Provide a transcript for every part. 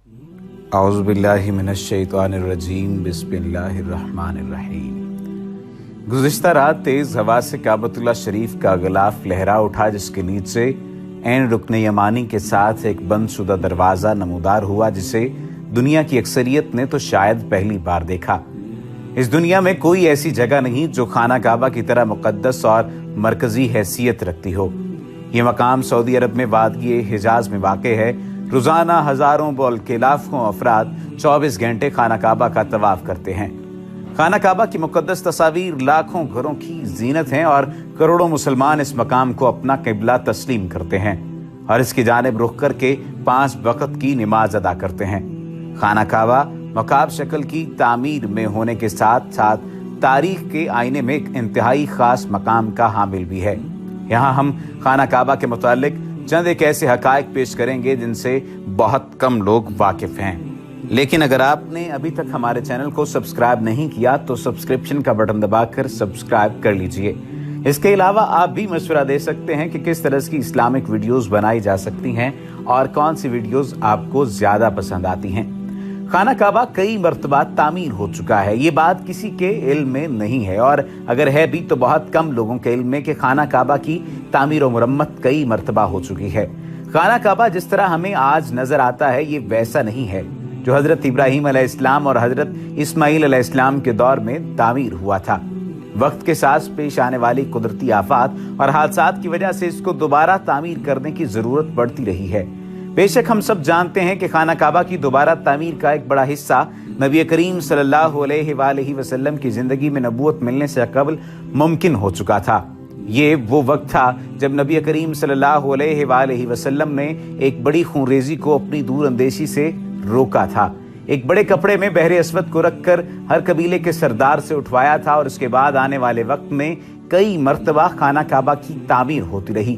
औज़ुबिल्लाहि मिनश्शैतानिर्रजीम बिस्मिल्लाहिर्रहमानिर्रहीम। गुज़िश्ता रात तेज़ हवा से काबतुल्लाह शरीफ का गिलाफ लहरा उठा, जिसके नीचे ऐन रुकन यमानी के साथ एक बंद शुदा दरवाज़ा नमूदार हुआ, जिसे दुनिया की अक्सरियत ने तो शायद पहली बार देखा। इस दुनिया में कोई ऐसी जगह नहीं जो खाना काबा की तरह मुक़द्दस और मरकज़ी हैसियत रखती हो। ये मकाम सऊदी अरब में वादिए हिजाज में वाक़े है। रोज़ाना हज़ारों बल्कि लाखों अफराद 24 घंटे खाना काबा का तवाफ़ करते हैं। खाना काबा की मुक़द्दस तस्वीर लाखों घरों की जीनत हैं और करोड़ों मुसलमान इस मकाम को अपना क़िबला तस्लीम करते हैं और इसकी जानिब रुख करके 5 वक़्त की नमाज अदा करते हैं। खाना काबा मकाब शक्ल की तामीर में होने के साथ साथ तारीख़ के आईने में एक इंतहाई ख़ास मकाम का हामिल भी है। यहाँ हम खाना काबा के मुतालिक चंद एक ऐसे हक़ाइक़ पेश करेंगे जिनसे बहुत कम लोग वाकिफ़ हैं। लेकिन अगर आपने अभी तक हमारे चैनल को सब्सक्राइब नहीं किया तो सब्सक्रिप्शन का बटन दबाकर सब्सक्राइब कर लीजिए। इसके अलावा आप भी मशवरा दे सकते हैं कि किस तरह की इस्लामिक वीडियोस बनाई जा सकती हैं और कौन सी वीडियोस आपको ज़्यादा पसंद आती हैं। खाना काबा कई मरतबा तामीर हो चुका है, ये बात किसी के इल्म में नहीं है, और अगर है भी तो बहुत कम लोगों के इल्म में कि खाना काबा की तामीर और मुरम्मत कई मरतबा हो चुकी है। खाना काबा जिस तरह हमें आज नजर आता है ये वैसा नहीं है जो हजरत इब्राहीम अलैहिस्सलाम और हजरत इस्माईल अलैहिस्सलाम के दौर में तामीर हुआ था। वक्त के साथ पेश आने वाली कुदरती आफात और हादसात की वजह से इसको दोबारा तामीर करने की जरूरत पड़ती रही है। बेशक हम सब जानते हैं कि खाना काबा की दोबारा तामीर का एक बड़ा हिस्सा नबी करीम सल्लल्लाहु अलैहि वसल्लम की ज़िंदगी में नबूवत मिलने से कबल मुमकिन हो चुका था। ये वो वक्त था जब नबी करीम सल्लल्लाहु अलैहि वसल्लम ने एक बड़ी खूनरेज़ी को अपनी दूर अंदेशी से रोका था। एक बड़े कपड़े में बहरे अस्वद को रखकर हर कबीले के सरदार से उठवाया था और उसके बाद आने वाले वक्त में कई मरतबा खाना काबा की तामीर होती रही।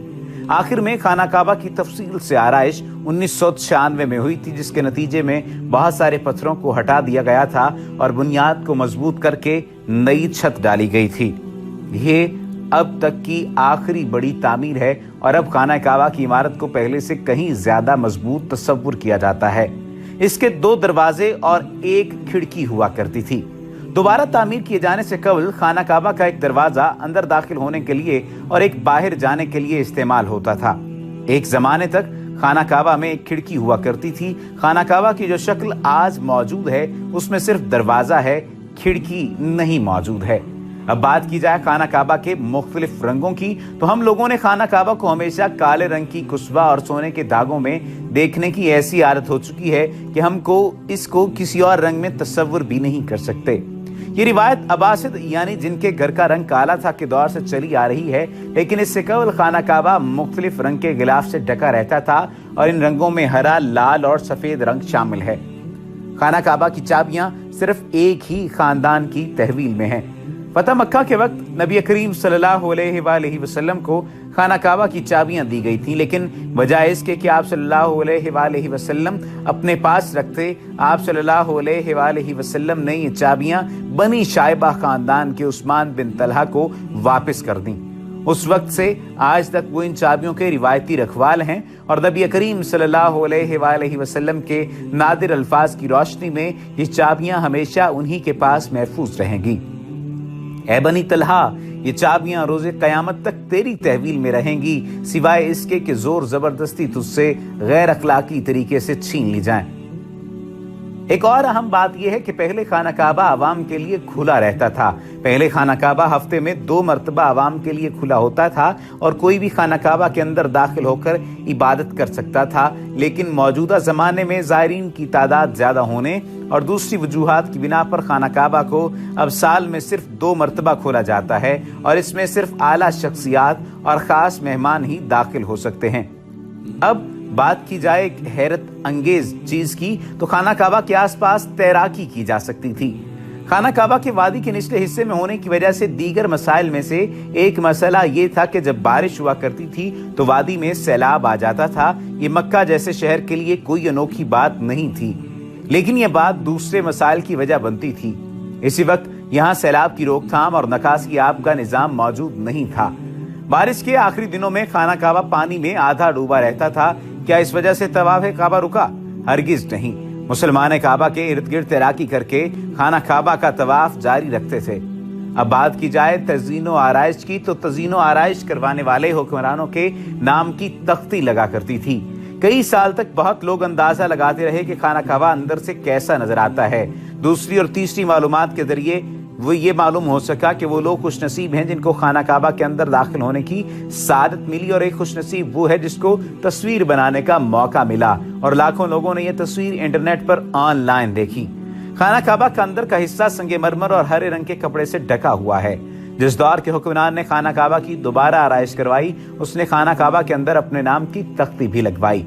आखिर में खाना काबा की तफसील से आराइश 1996 में हुई थी, जिसके नतीजे में बहुत सारे पत्थरों को हटा दिया गया था और बुनियाद को मजबूत करके नई छत डाली गई थी। ये अब तक की आखिरी बड़ी तामीर है और अब खाना काबा की इमारत को पहले से कहीं ज्यादा मजबूत तस्वुर किया जाता है। इसके 2 दरवाजे और 1 खिड़की हुआ करती थी। दोबारा तामीर किए जाने से कबल खाना काबा का एक दरवाजा अंदर दाखिल होने के लिए और एक बाहर जाने के लिए इस्तेमाल होता था। एक जमाने तक खाना काबा में एक खिड़की हुआ करती थी। खाना काबा की जो शक्ल आज मौजूद है उसमें सिर्फ दरवाजा है, खिड़की नहीं मौजूद है। अब बात की जाए खाना काबा के मुख्तलिफ रंगों की, तो हम लोगों ने खाना काबा को हमेशा काले रंग की कुस्वा और सोने के धागों में देखने की ऐसी आदत हो चुकी है कि हमको इसको किसी और रंग में तस्वुर भी नहीं कर सकते। ये रिवायत अब्बासिद यानी जिनके घर का रंग काला था के दौर से चली आ रही है, लेकिन इससे कबल खाना काबा मुख्तलिफ रंग के गिलाफ से ढका रहता था और इन रंगों में हरा, लाल और सफेद रंग शामिल है। खाना काबा की चाबियां सिर्फ एक ही खानदान की तहवील में हैं। फतह मक्का के वक्त नबी करीम सल्लल्लाहु अलैहि वसल्लम को खाना काबा की चाबियां दी गई थी, लेकिन बजाय इसके कि आप सल्लल्लाहु अलैहि वसल्लम अपने पास रखते, आप सल्लल्लाहु अलैहि वसल्लम ने ये चाबियां बनी शाइबा खानदान के उस्मान बिन तलहा को वापस कर दी। उस वक्त से आज तक वो इन चाबियों के रिवायती रखवाल हैं और नबी करीम सल्लल्लाहु अलैहि वसल्लम के नादिर अल्फाज की रोशनी में ये चाबियां हमेशा उन्हीं के पास महफूज रहेंगी। ऐ बनी तलहा, ये चाबियां रोज़े क़यामत तक तेरी तहवील में रहेंगी, सिवाय इसके कि जोर जबरदस्ती तुझसे गैर अखलाकी तरीके से छीन ली जाएं। एक और अहम बात यह है कि पहले खाना काबा आवाम के लिए खुला रहता था। पहले खाना काबा हफ्ते में 2 मरतबा आवाम के लिए खुला होता था और कोई भी खाना काबा के अंदर दाखिल होकर इबादत कर सकता था, लेकिन मौजूदा जमाने में ज़ायरीन की तादाद ज्यादा होने और दूसरी वजूहात की बिना पर खाना काबा को अब साल में सिर्फ 2 मरतबा खोला जाता है और इसमें सिर्फ आला शख्सियात और ख़ास मेहमान ही दाखिल हो सकते हैं। अब बात की जाए एक हैरत अंगेज चीज की, तो खाना काबा के आसपास तैराकी की जा सकती थी। खाना काबा के वादी के निचले हिस्से में होने की वजह से दीगर मसाइल में से एक मसला ये था कि जब बारिश हुआ करती थी तो वादी में सैलाब आ जाता था। ये मक्का जैसे शहर के लिए कोई अनोखी बात नहीं थी, लेकिन यह बात दूसरे मसाइल की वजह बनती थी। इसी वक्त यहाँ सैलाब की रोकथाम और निकासी आब का निजाम मौजूद नहीं था। बारिश के आखिरी दिनों में खाना काबा पानी में आधा डूबा रहता था। क्या इस वजह से तवाफ काबा रुका? हरगिज नहीं, मुसलमान काबा के इर्द गिर्द तैराकी करके खाना काबा का तवाफ जारी रखते थे। अब बात की जाए तज़ीनो आराइश की, तो तज़ीनो आराइश करवाने वाले हुक्मरानों के नाम की तख्ती लगा करती थी। कई साल तक बहुत लोग अंदाजा लगाते रहे कि खाना काबा अंदर से कैसा नजर आता है। दूसरी और तीसरी मालूमात के जरिए वो ये मालूम हो सका कि वो लोग खुश नसीब हैं जिनको खाना काबा के अंदर दाखिल होने की सादत मिली, और एक खुश नसीब वो है जिसको तस्वीर बनाने का मौका मिला, और लाखों लोगों ने ये तस्वीर इंटरनेट पर ऑनलाइन देखी। खाना काबा का अंदर का हिस्सा संगमरमर और हरे रंग के कपड़े से ढका हुआ है। जिस दौर के हुक्मरान ने खाना काबा की दोबारा आराइश करवाई, उसने खाना काबा के अंदर अपने नाम की तख्ती भी लगवाई।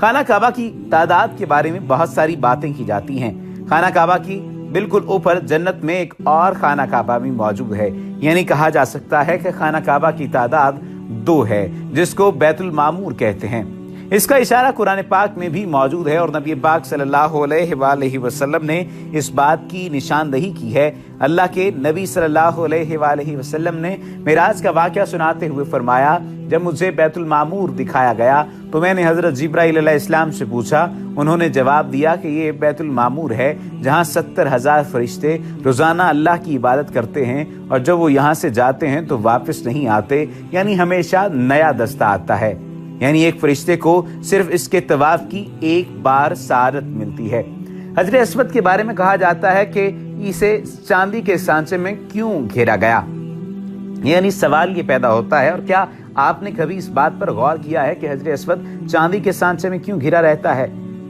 खाना काबा की तादाद के बारे में बहुत सारी बातें की जाती हैं। खाना काबा की बिल्कुल ऊपर जन्नत में एक और खाना काबा भी मौजूद है, यानी कहा जा सकता है कि खाना काबा की तादाद 2 है, जिसको बैतुल मामूर कहते हैं। इसका इशारा कुरान पाक में भी मौजूद है, और नबी पाक सल्लल्लाहु अलैहि वसल्लम ने इस बात की निशानदही की है। अल्लाह के नबी सल्लल्लाहु अलैहि वसल्लम ने मिराज का वाक़या सुनाते हुए फरमाया, जब मुझे बैतुल मामूर दिखाया गया तो मैंने हजरत जिब्राइल अलैहिस्सलाम से पूछा। उन्होंने जवाब दिया कि ये बैतुल मामूर है जहाँ 70,000 फरिश्ते रोजाना अल्लाह की इबादत करते हैं, और जब वो यहाँ से जाते हैं तो वापस नहीं आते, यानी हमेशा नया दस्ता आता है। यानी एक फरिश्ते को सिर्फ इसके तवाफ की एक बार सआदत मिलती है। हजर अस्वद के बारे में कहा जाता है कि इसे चांदी के सांचे में क्यों घेरा गया। यानी सवाल ये पैदा होता है, और क्या आपने कभी इस बात पर गौर किया है कि हजर अस्वद चांदी के सांचे में क्यों घिरा रहता है?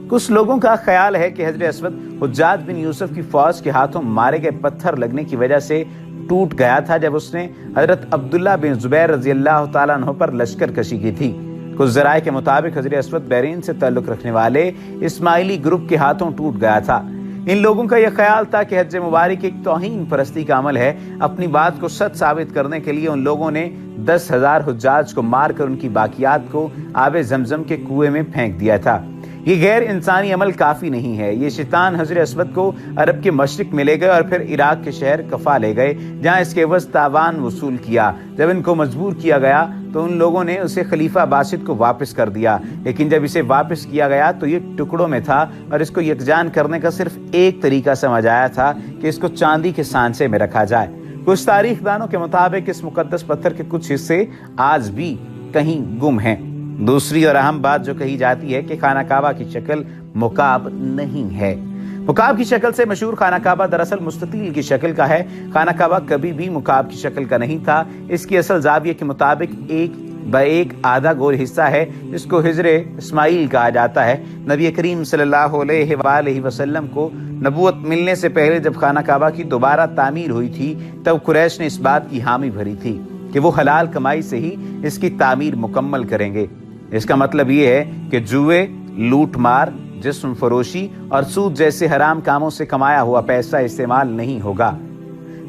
कुछ लोगों का ख्याल है कि हजर अस्वद हुज्जाज बिन यूसुफ की फौज के हाथों मारे गए पत्थर लगने की वजह से टूट गया था जब उसने हजरत अब्दुल्ला बिन जुबैर रजी अल्लाह तआला अन्हु पर लश्कर कशी की थी। कुछ ज़राए के मुताबिक हजर अस्वद बहरीन से ताल्लुक रखने वाले इस्माइली ग्रुप के हाथों टूट गया था। इन लोगों का यह ख्याल था कि हज मुबारक एक तौहीन परस्ती का अमल है। अपनी बात को सच साबित करने के लिए उन लोगों ने 10,000 हुज्जाज को मारकर उनकी बाकियात को आबे जमजम के कुएं में फेंक दिया था। ये गैर इंसानी अमल काफी नहीं है। ये शैतान हजर अस्वद को अरब के मशरिक में ले गए और फिर इराक के शहर कफा ले गए, जहाँ इसके एवज तावान वसूल किया। जब इनको मजबूर किया गया तो उन लोगों ने उसे खलीफा बाशिद को वापस कर दिया, लेकिन जब इसे वापस किया गया तो ये टुकड़ों में था, और इसको यकजान करने का सिर्फ एक तरीका समझ आया था कि इसको चांदी के सांचे में रखा जाए। कुछ तारीखदानों के मुताबिक इस मुकद्दस पत्थर के कुछ हिस्से आज भी कहीं गुम हैं। दूसरी और अहम बात जो कही जाती है कि खाना काबा की शक्ल मुकाब नहीं है। मुकाब की शक्ल से मशहूर खाना काबा दरअसल मुस्ततील की शक्ल का है। खाना काबा कभी भी मुकाब की शक्ल का नहीं था। इसकी असल जाविये के मुताबिक एक आधा गोल हिस्सा है जिसको हिजरे इस्माइल कहा जाता है। नबी करीम सल्लल्लाहु अलैहि वसल्लम को नबूवत मिलने से पहले जब खाना काबा की दोबारा तामीर हुई थी, तब कुरैश ने इस बात की हामी भरी थी कि वो हलाल कमाई से ही इसकी तामीर मुकम्मल करेंगे। इसका मतलब ये है कि जुए, लूट मार, जिस्म फरोशी और सूद जैसे हराम कामों से कमाया हुआ पैसा इस्तेमाल नहीं होगा।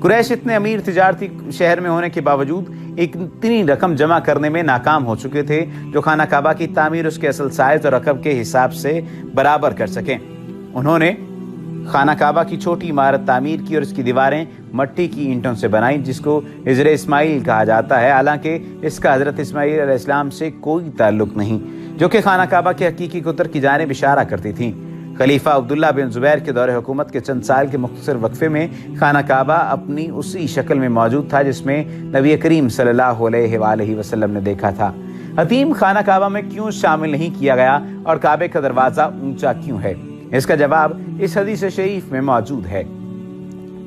कुरैश इतने अमीर तिजारती शहर में होने के बावजूद इतनी रकम जमा करने में नाकाम हो चुके थे जो खाना काबा की तामीर उसके असल साइज और रकब के हिसाब से बराबर कर सकें। उन्होंने खाना काबा की छोटी इमारत तामीर की और इसकी दीवारें मट्टी की ईंटों से बनाई, जिसको हिजरे इस्माइल कहा जाता है। हालांकि इसका हजरत इस्माइल अलैहिस्सलाम से कोई ताल्लुक नहीं, जो कि खाना काबा के हकीकी कुतर की जानिब इशारा करती थी। खलीफा अब्दुल्ला बिन जुबैर के दौरे हुकूमत के चंद साल के मुख्तसर वक्फे में खाना काबा अपनी उसी शक्ल में मौजूद था जिसमें नबी करीम सल्लल्लाहु अलैहि वसल्लम ने देखा था। हतीम खाना काबा में क्यों शामिल नहीं किया गया और काबे का दरवाजा ऊंचा क्यों है? इसका जवाब इस हदीस शरीफ में मौजूद है।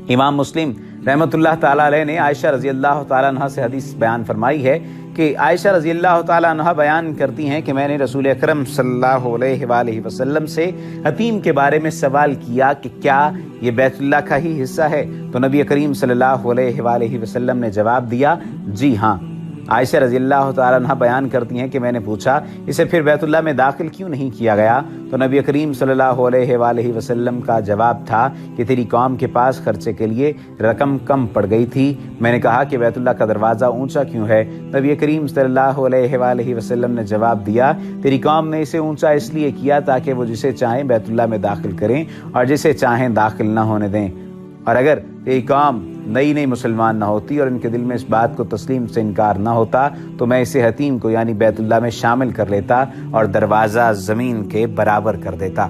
इमाम मुस्लिम रहमतुल्लाह ताला अलैह ने आयशा रजी अल्लाह ताला अन्हा से हदीस बयान फरमाई है कि आयशा रजी अल्लाह ताला अन्हा बयान करती हैं कि मैंने रसूल अकरम सल्लल्लाहु अलैहि वसल्लम से हतीम के बारे में सवाल किया कि क्या ये बैतुल्लाह का ही हिस्सा है? तो नबी करीम सल्लल्लाहु अलैहि वसल्लम ने जवाब दिया, जी हाँ। आयशा रज़ी अल्लाह तआला अन्हा बयान करती हैं कि मैंने पूछा इसे फिर बैतुल्लाह में दाखिल क्यों नहीं किया गया? तो नबी करीम सल्लल्लाहु अलैहि वसल्लम का जवाब था कि तेरी कौम के पास खर्चे के लिए रकम कम पड़ गई थी। मैंने कहा कि बैतुल्लाह का दरवाज़ा ऊंचा क्यों है? नबी करीम सल्लल्लाहु अलैहि वसल्लम ने जवाब दिया, तेरी कौम ने इसे ऊंचा इसलिए किया ताकि वो जिसे चाहें बैतुल्लाह में दाखिल करें और जिसे चाहें दाखिल न होने दें। और अगर तेरी कौम नई मुसलमान ना होती और इनके दिल में इस बात को तस्लीम से इनकार ना होता तो मैं इसे हतीम को यानी बैतुल्लाह में शामिल कर लेता और दरवाज़ा ज़मीन के बराबर कर देता।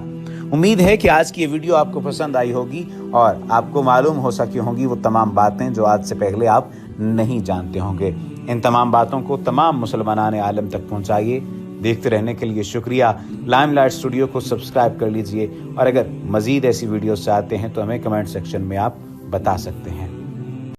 امید ہے کہ آج کی یہ ویڈیو آپ کو پسند آئی ہوگی اور آپ کو معلوم ہو سکی ہوں گی وہ تمام باتیں جو آج سے پہلے آپ نہیں جانتے ہوں گے۔ ان تمام باتوں کو تمام مسلمانان عالم تک پہنچائیے۔ دیکھتے رہنے کے لیے شکریہ۔ لائم لائٹ اسٹوڈیو کو سبسکرائب کر لیجئے اور اگر مزید ایسی ویڈیوز چاہتے ہیں تو ہمیں کمنٹ سیکشن میں آپ بتا سکتے ہیں۔